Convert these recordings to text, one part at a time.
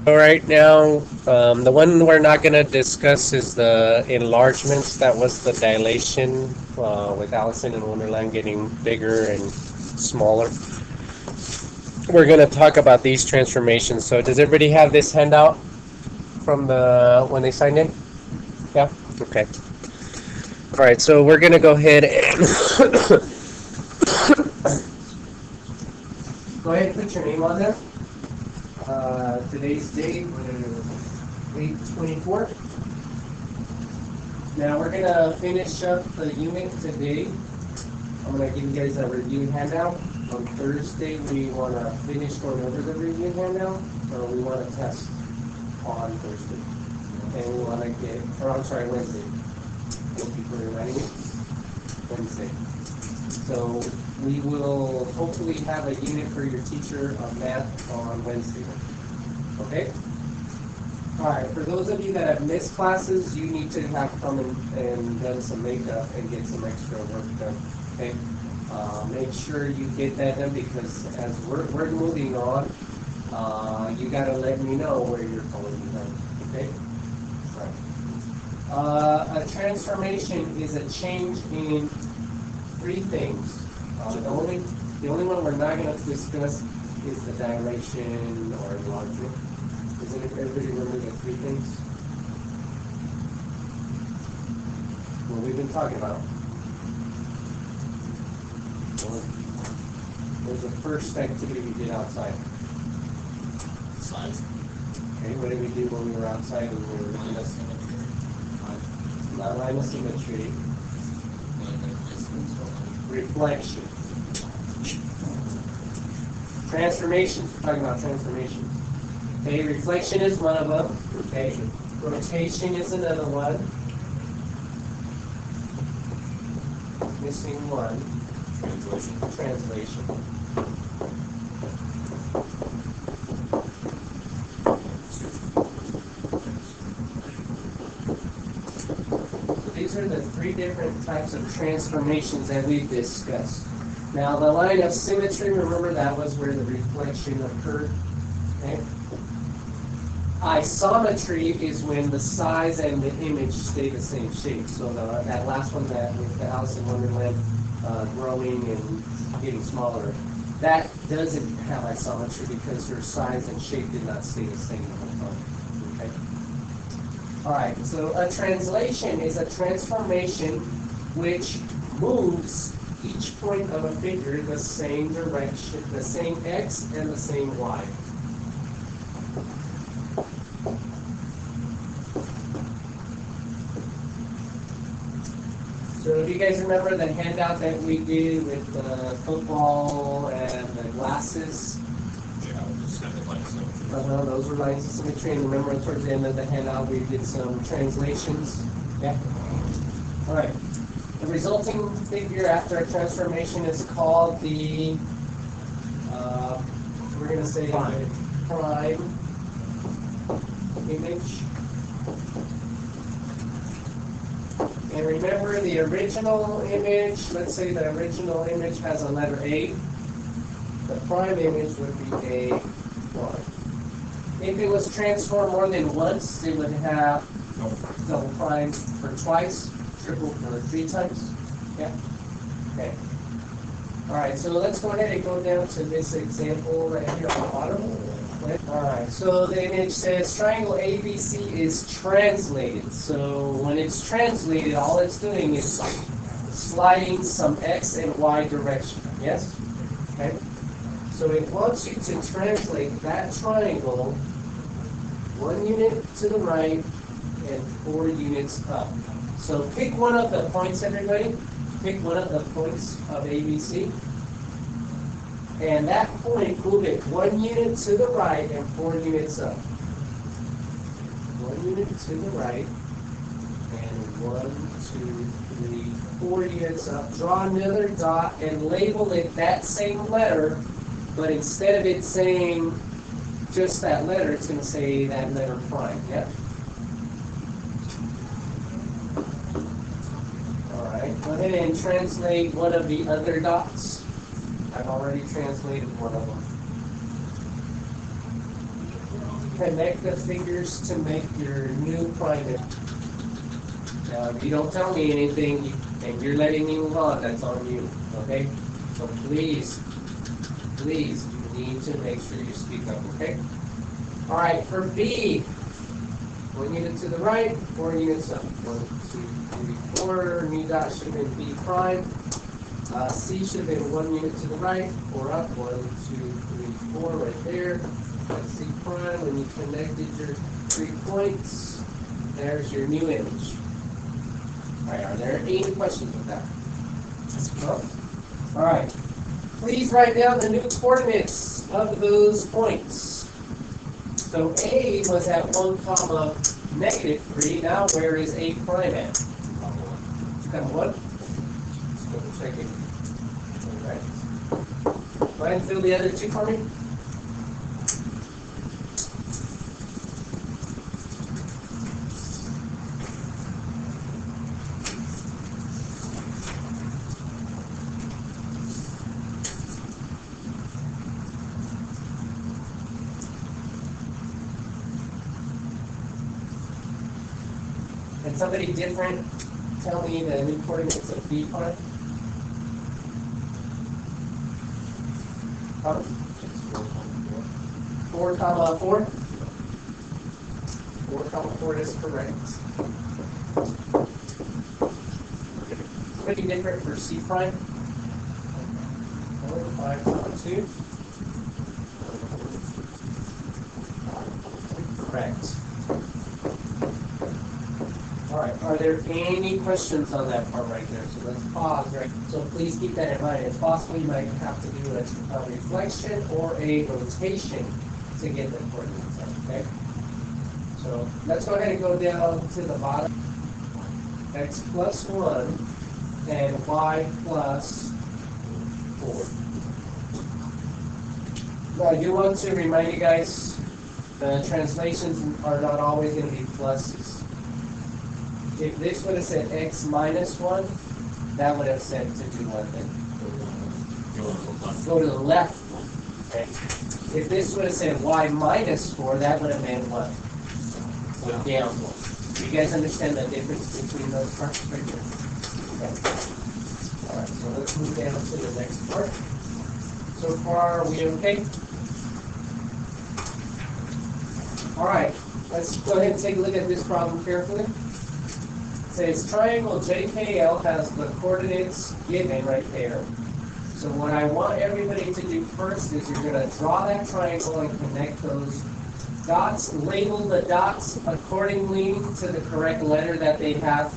All right, now the one we're not going to discuss is the enlargements. That was the dilation with Alice in Wonderland getting bigger and smaller. We're going to talk about these transformations. So does everybody have this handout from the when they signed in? Yeah? Okay. All right, so we're going to go ahead and go ahead and put your name on there. Today's date was 8/24. Now we're going to finish up the unit today. I'm going to give you guys a review handout. On Thursday, we want to finish going over the review handout, or we want to test on Thursday. And we want to get, or I'm sorry, Wednesday. Thank you for reminding me. Wednesday. So we will hopefully have a unit for your teacher of math on Wednesday. Okay? All right, for those of you that have missed classes, you need to have come and done some makeup and get some extra work done. Okay? Make sure you get that done because as we're moving on, you got to let me know where you're falling behind. Okay? All right. A transformation is a change in three things. The only one we're not going to discuss is the dilation or enlargement. Does everybody remember the three things? What we've been talking about. What was the first activity we did outside? Size. Okay, what did we do when we were outside and we were looking at not line of symmetry? Reflection. Transformations. We're talking about transformations. Okay, reflection is one of them. Okay, rotation is another one. Missing one. Translation. So these are the three different types of transformations that we've discussed. Now the line of symmetry, remember that was where the reflection occurred. Okay? Isometry is when the size and the image stay the same shape. So that last one that with the Alice in Wonderland growing and getting smaller, that doesn't have isometry because her size and shape did not stay the same the whole time. Okay. All right. So a translation is a transformation which moves each point of a figure the same direction, the same x and the same y. So do you guys remember the handout that we did with the football and the glasses? Yeah, just kind of like so. Those were lines of symmetry. And remember towards the end of the handout we did some translations? Yeah? All right. The resulting figure after a transformation is called the, we're going to say prime image. And remember the original image, let's say the original image has a letter A. The prime image would be A1. If it was transformed more than once, it would have double prime for twice, triple for 3 times. Yeah? Okay. All right, so let's go ahead and go down to this example right here on the bottom. All right, so the image says triangle ABC is translated. So when it's translated, all it's doing is sliding some x and y direction. Yes? Okay. So it wants you to translate that triangle 1 unit to the right and 4 units up. So pick one of the points, everybody. Pick one of the points of ABC. And that point, move it 1 unit to the right and 4 units up. 1 unit to the right and 1, 2, 3, 4 units up. Draw another dot and label it that same letter, but instead of it saying just that letter, it's going to say that letter prime. Yeah? All right. Go ahead and translate one of the other dots. I've already translated one of them. connect the figures to make your new prime image. Now, if you don't tell me anything and you're letting me move on, that's on you, okay? So please, please, you need to make sure you speak up, okay? All right, for B, 1 unit to the right, 4 units up. 1, 2, 3, 4. New dot should have been B prime. C should have been 1 unit to the right, 4 up. 1, 2, 3, 4, right there. That's C prime. When you connected your 3 points, there's your new image. All right, are there any questions with that? No? All right. Please write down the new coordinates of those points. So A was at 1, -3. Now where is A prime at? Come what? Let's go check it. All right. Go ahead and fill the other 2 for me. Can somebody different tell me the new coordinates of B prime? Huh? 4, 4? 4, 4 is correct. Somebody different for C prime? 4, 5, 2. Correct. All right, are there any questions on that part right there? So let's pause, right? So please keep that in mind. It's possible you might have to do a reflection or a rotation to get the coordinates, okay? So let's go ahead and go down to the bottom. X plus 1 and y plus 4. Now I do want to remind you guys, the translations are not always going to be pluses. If this would have said x minus 1, that would have said to do what then? Go to the left. Okay. If this would have said y minus 4, that would have meant what? Go down. Do you guys understand the difference between those parts right here? Okay. All right, so let's move down to the next part. So far, are we okay? All right, let's go ahead and take a look at this problem carefully. It says triangle JKL has the coordinates given right there. So what I want everybody to do first is you're going to draw that triangle and connect those dots, label the dots accordingly to the correct letter that they have.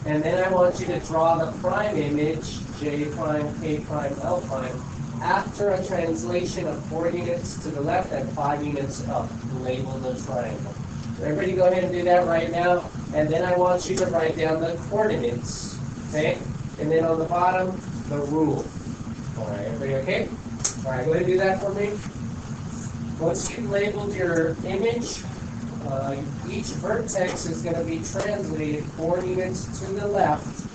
And then I want you to draw the prime image, J prime, K prime, L prime, after a translation of 4 units to the left and 5 units up. Label the triangle. Everybody go ahead and do that right now. And then I want you to write down the coordinates, okay? And then on the bottom, the rule. All right, everybody okay? All right, go ahead and do that for me. Once you've labeled your image, each vertex is going to be translated 4 units to the left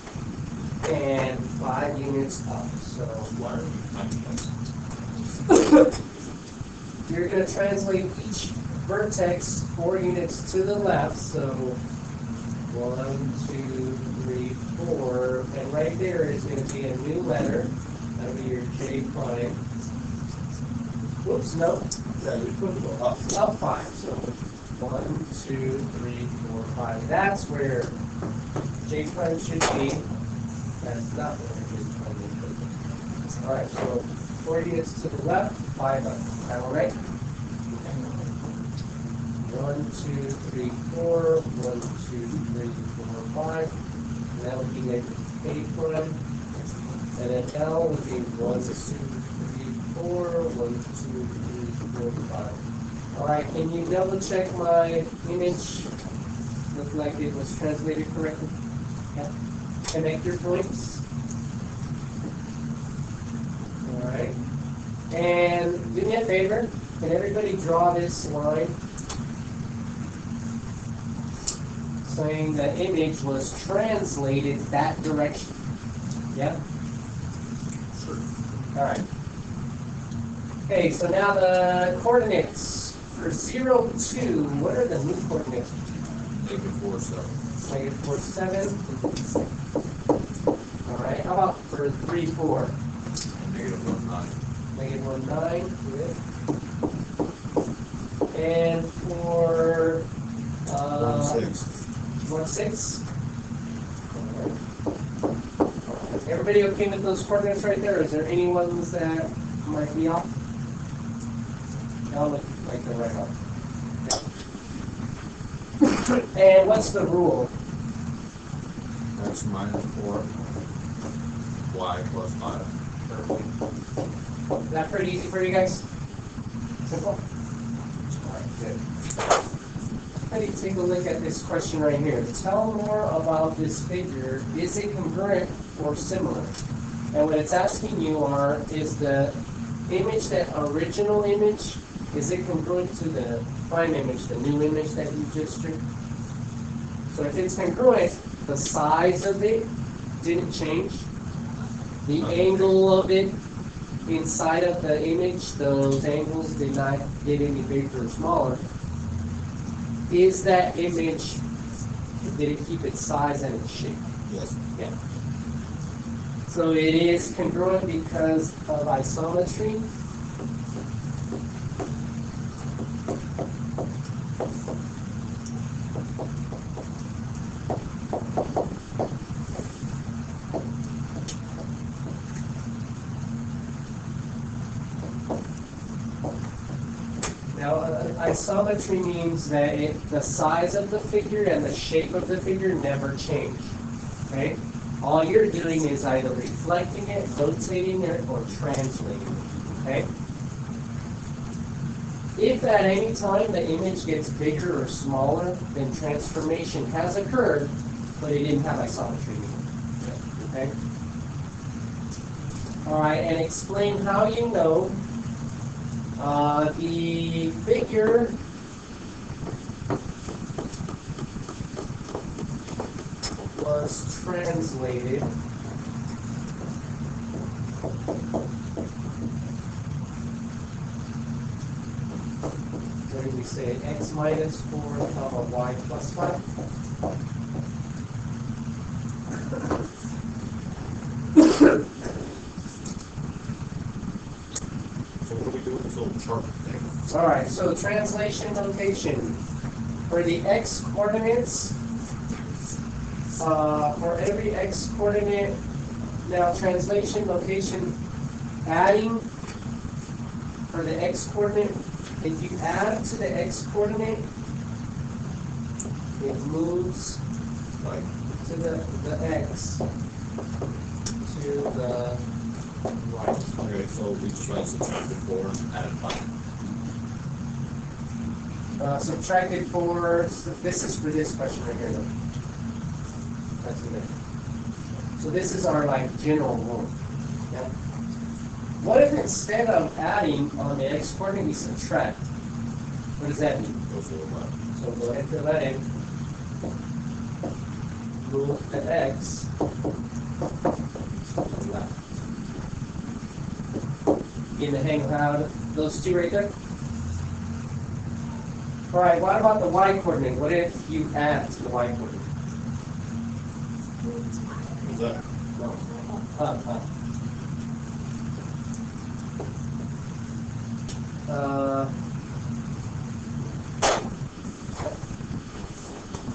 and 5 units up. So you're going to translate each vertex 4 units to the left. So 1, 2, 3, 4, and right there is going to be a new letter. That'll be your J prime. Whoops, no. Up 5. So 1, 2, 3, 4, 5. That's where J prime should be. That's not where J prime is. All right, so 4 units to the left, 5 up. Am I right? 1, 2, 3, 4. 1, 2, 3, 4, 5. And that would be like A prime. And then L would be 1, 2, 3, 4. 1, 2, 3, 4, 5. All right, can you double check my image? Look like it was translated correctly. Yeah. Connect your points. All right. And do me a favor. Can everybody draw this line saying the image was translated that direction? Yeah? Sure. All right. Okay, so now the coordinates. for 0, 2, what are the new coordinates? -4, 7. -4, 7. All right, how about for 3, 4? -1, 9. -1, 9, good. And for 1, 6. 1, 6? Everybody okay with those coordinates right there? Is there any ones that might be off? Y'all look like they're right off. And what's the rule? X -4. Y + 5. Is that pretty easy for you guys? Simple? All right, good. How do you take a look at this question right here? Tell more about this figure. Is it congruent or similar? And what it's asking you is the image, that original image, is it congruent to the prime image, the new image that you just drew? So if it's congruent, the size of it didn't change. The angle of it inside of the image, those angles did not get any bigger or smaller. Is that image, did it keep its size and its shape? Yes. Yeah. So it is congruent because of isometry. Now, isometry means that the size of the figure and the shape of the figure never change. Okay? All you're doing is either reflecting it, rotating it, or translating it. Okay? If at any time the image gets bigger or smaller, then transformation has occurred, but it didn't have isometry. Okay? All right, and explain how you know the figure was translated what did we say? X -4, comma y + 5. So what do we do with this little chart thing? All right, so translation notation. For the x coordinates, for every x coordinate, now translation location, adding for the x coordinate, if you add to the x coordinate, it moves Like, to the x to the right. okay, so we just write subtracted 4, added 5. Subtracted 4, so this is for this question right here. Though. That's it. So this is our like general rule. Yeah. What if instead of adding on the x coordinate we subtract? What does that mean? Go forward left. So go ahead and fill that in. Move the x to the left. Get the hang of how those two right there? All right, what about the y coordinate? What if you add to the y coordinate? What's that? No.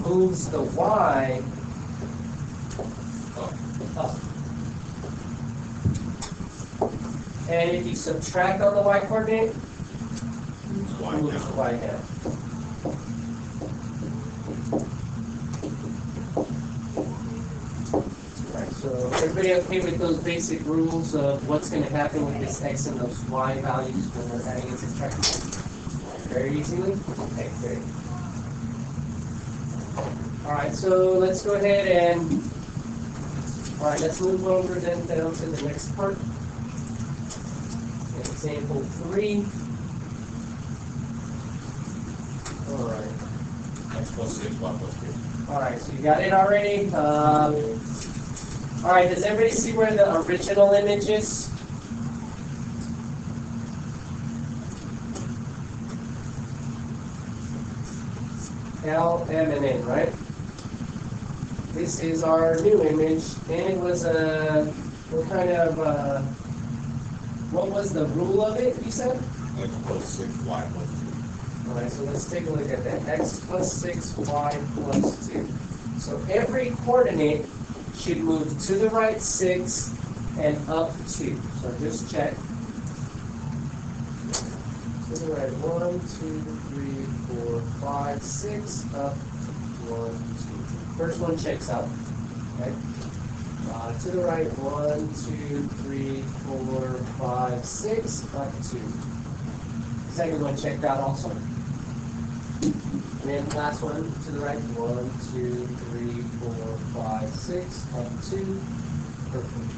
Moves the y up. And if you subtract on the y coordinate, Y moves the down. y down. Right, so everybody okay with those basic rules of what's going to happen with this x and those y values when we're adding and subtracting? Very easily? Okay, great. All right, so let's go ahead and, all right, let's move over then down to the next part. Example 3. All right. X + 6, Y + 3. All right, so you got it already. All right, does everybody see where the original image is? L, M, and N, right? This is our new image, and it was what kind of, what was the rule of it, you said? X plus 6, y plus 2. All right, so let's take a look at that. X plus 6, y plus 2. So every coordinate should move to the right 6 and up 2. So just check. To the right 1, 2, 3, 4, 5, 6, up 1, 2. First one checks out. Okay. To the right 1, 2, 3, 4, 5, 6, up 2. Second one checked out also. And then last one to the right 1, 2, 3, 4, 5, 6, up 2. Perfect.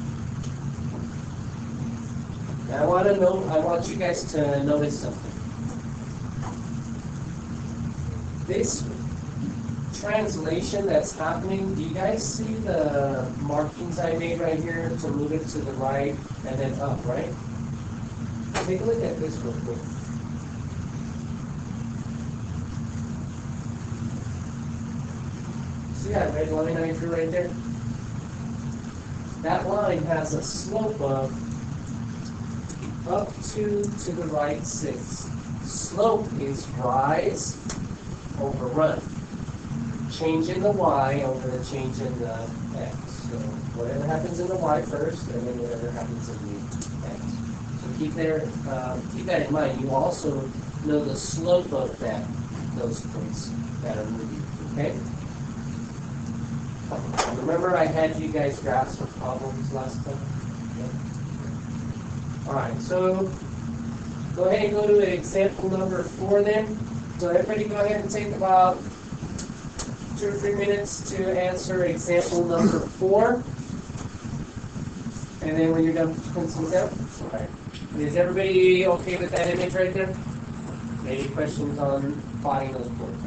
Now I want you guys to notice something. This translation that's happening, do you guys see the markings I made right here to move it to the right and then up, right? Take a look at this real quick. See that red line I drew right there? That line has a slope of up to the right 6. Slope is rise over run. Change in the y over the change in the x. So whatever happens in the y first, and then whatever happens in the x. So keep that in mind. You also know the slope of those points that are moving. Okay. Remember, I had you guys graph some problems last time. Okay. All right. So go ahead and go to example number 4 then. So everybody go ahead and take about 2 or 3 minutes to answer example number 4. And then when you're done, pencils out. All right. Is everybody okay with that image right there? Any questions on plotting those points?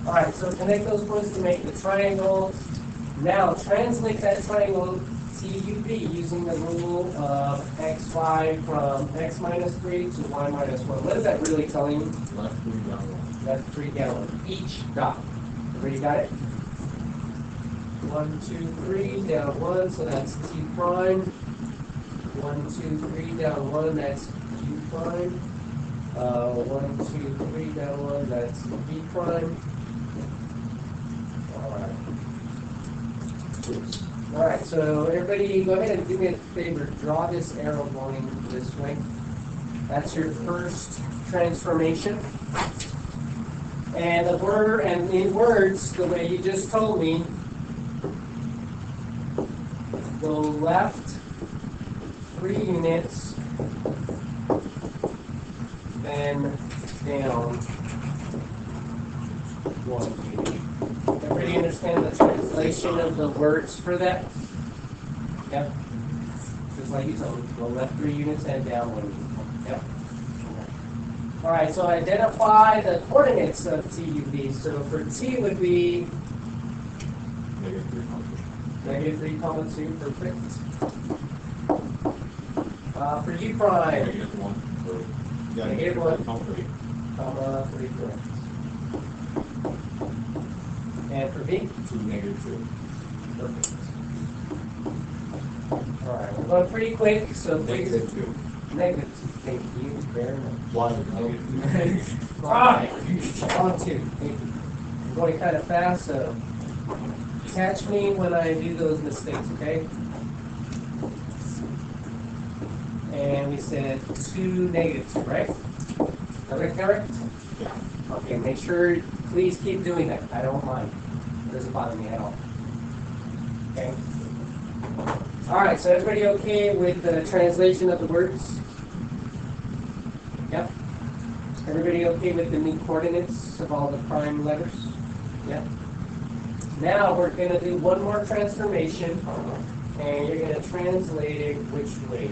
All right, so connect those points to make the triangle. Now translate that triangle TUV using the rule of xy from x minus 3 to y minus 1. What is that really telling you? Left 3 down 1. Left 3 down 1. Each dot. Everybody got it? 1, 2, 3 down 1, so that's T prime. 1, 2, 3 down 1, that's Q prime. 1, 2, 3 down 1, that's B prime. All right, so everybody go ahead and do me a favor. Draw this arrow going this way. That's your first transformation. And in words, the way you just told me, go left 3 units, then down 1 unit. Everybody understand the translation of the words for that? Yep. Just like you told me. Go left 3 units and down 1 unit. Yep. All right, so identify the coordinates of TUV. So for T would be negative 3, comma 2, perfect. For U prime, Negative 1. Negative 1. Comma 3. 3, correct. And for B? 2, negative 2. Perfect. All right, we're going pretty quick, so please. Negative 2. Negative 2. Thank you very much. Y is negative 2. All right, on 2. Thank you. I'm going kind of fast, so catch me when I do those mistakes, okay? And we said 2, negative 2, right? Correct? Yeah. Okay, make sure, please keep doing that. I don't mind. It doesn't bother me at all. Okay? All right, so everybody okay with the translation of the words? Yep. Everybody okay with the new coordinates of all the prime letters? Yep. Now we're going to do one more transformation, and you're going to translate it which way?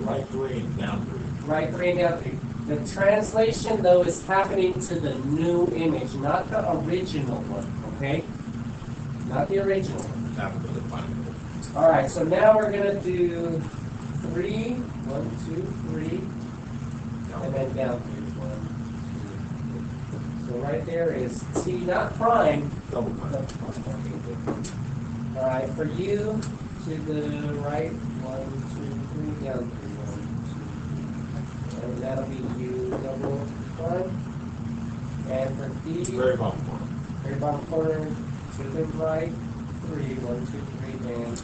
Right 3 and down 3. Right 3 and down 3. The translation, though, is happening to the new image, not the original one, okay? Not the original one. After the final. All right, so now we're going to do 3, 1, 2, 3, and then down 3, 1, 2, 3. So right there is T, not prime. Double prime. All right, for you to the right, 1, 2, 3, down 3, 1, 2. And that'll be U double prime. And for D, Very bottom corner. very bottom corner, to the right, 3, 1, 2, 3, and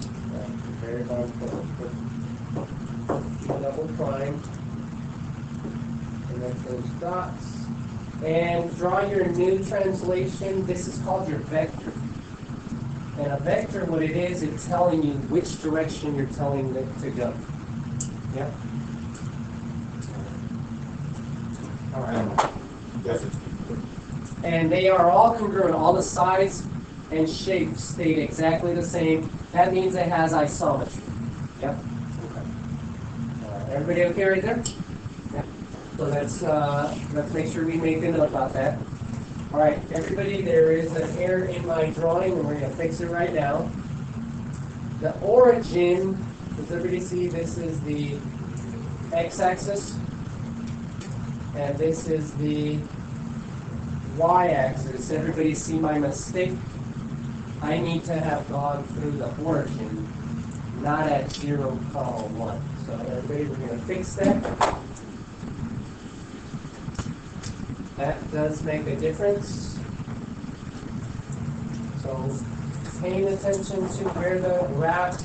very bottom corner. U double prime. And then those dots. And draw your new translation. This is called your vector. And a vector, what it is, it's telling you which direction you're telling it to go. Yep. All right. Definitely. And they are all congruent. All the sides and shapes stay exactly the same. That means it has isometry. Yep. Okay. All right. Everybody okay right there? Yeah. So let's make sure we make a note about that. All right, everybody, there is an error in my drawing, and we're going to fix it right now. The origin, does everybody see this is the x-axis? And this is the y-axis. Everybody see my mistake? I need to have gone through the origin, not at 0, 1. So everybody, we're going to fix that. That does make a difference. So paying attention to where the graph,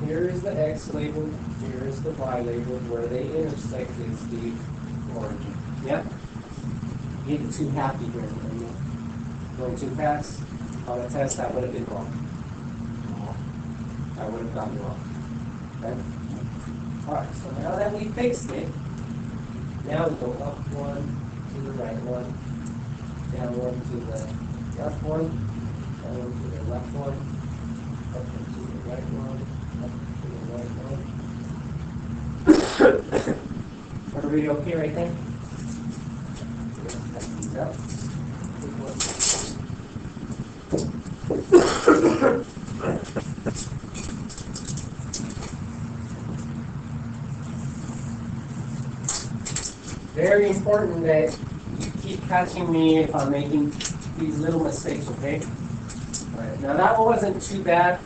here is the x labeled, here is the y labeled, where they intersect is the origin. Yep? Getting too happy here. Going too fast. On a test, that would have been wrong. I would have gotten wrong. Okay? Alright, so now that we fixed it, now we go up 1 to the right 1, down 1 to the left 1, down 1 to the left 1, up 1 to the right 1, up to the right 1. Everybody okay right there? Yep. Very important that you keep catching me if I'm making these little mistakes, okay? All right. Now that one wasn't too bad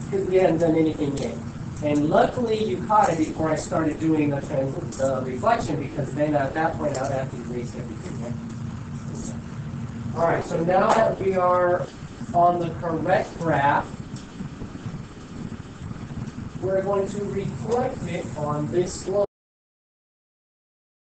because we hadn't done anything yet. And luckily you caught it before I started doing the reflection, because then at that point I'd have to erase everything. Okay? All right, so now that we are on the correct graph, we're going to reflect it on this line.